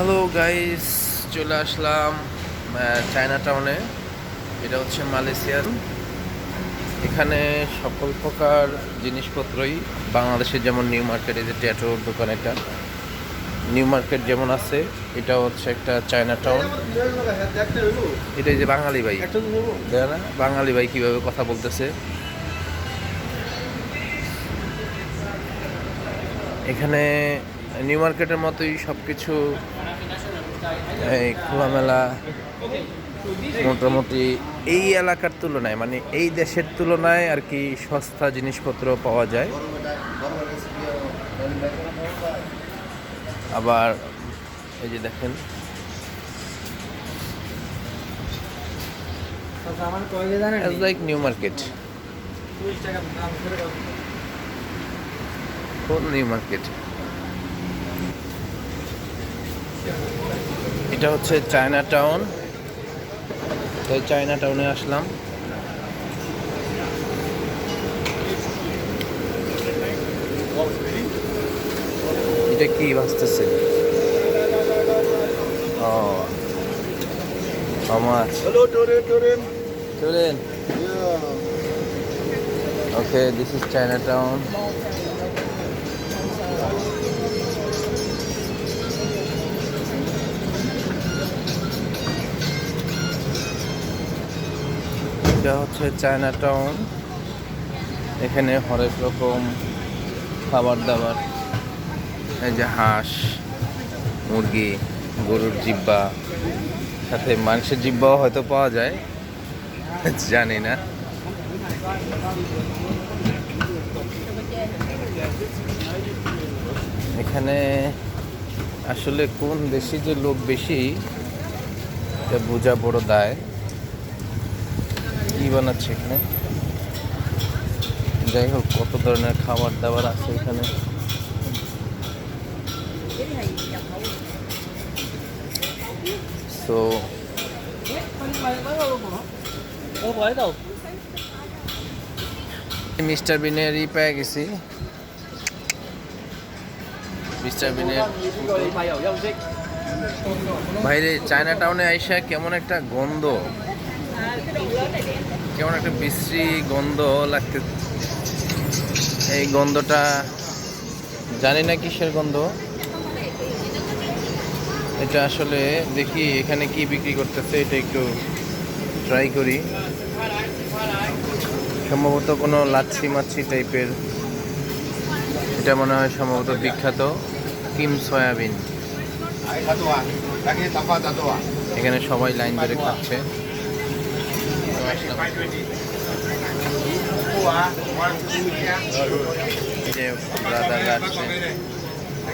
Hello guys, চলে আসলাম China টাউনে। এটা হচ্ছে মালয়েশিয়ার। এখানে সকল প্রকার জিনিসপত্রই বাংলাদেশে যেমন নিউ মার্কেটে যে ট্যাটুর দোকান, এটা নিউ মার্কেট যেমন আছে, এটা হচ্ছে একটা চায়না টাউন। এটাই যে বাঙালি ভাই, দেখ না বাঙালি ভাই কিভাবে কথা বলতেছে। এখানে নিউ মার্কেটের মতোই সব কিছু এই খোলামেলা, মোটামুটি এই এলাকার তুলনায়, মানে এই দেশের তুলনায় আর কি সস্তা জিনিসপত্র পাওয়া যায়। আবার এই যে দেখেন, like new market, new market. এটা হচ্ছে চায়না টাউন। তাই চায়না টাউনে আসলাম। এটা কি ভাসতেছে? ও মাছ। Hello, Turin. চলেন। Yeah. Okay, this is China town. এটা হচ্ছে চায়না টাউন। এখানে হরেক রকম খাবার দাবার, এই যে হাঁস, মুরগি, গরুর জিব্বা, সাথে মাংসের জিব্বাও হয়তো পাওয়া যায়, জানি না। এখানে আসলে কোন দেশে যে লোক বেশি এটা বোঝা বড় দায়। কি বানাচ্ছে এখানে? যাই হোক, কত ধরনের খাবার দাবার আছে এখানে। তো মিস্টার বিনেরই পেয়ে গেছি। মিস্টার বিনের বাইরে চায়না টাউনে আইসা কেমন একটা গন্ধ, কেমন একটা বিশ্রী গন্ধ লাগতে। এই গন্ধটা জানি না কিসের গন্ধ। এটা আসলে দেখি এখানে কি বিক্রি করতেছে, এটা একটু ট্রাই করি। সম্ভবত কোনো লাচ্ছি মাচ্ছি টাইপের। এটা মনে হয় সম্ভবত বিখ্যাত কিম সয়াবিন। এখানে সবাই লাইন ধরে খাচ্ছে। এই যে ব্রাদার আসছে।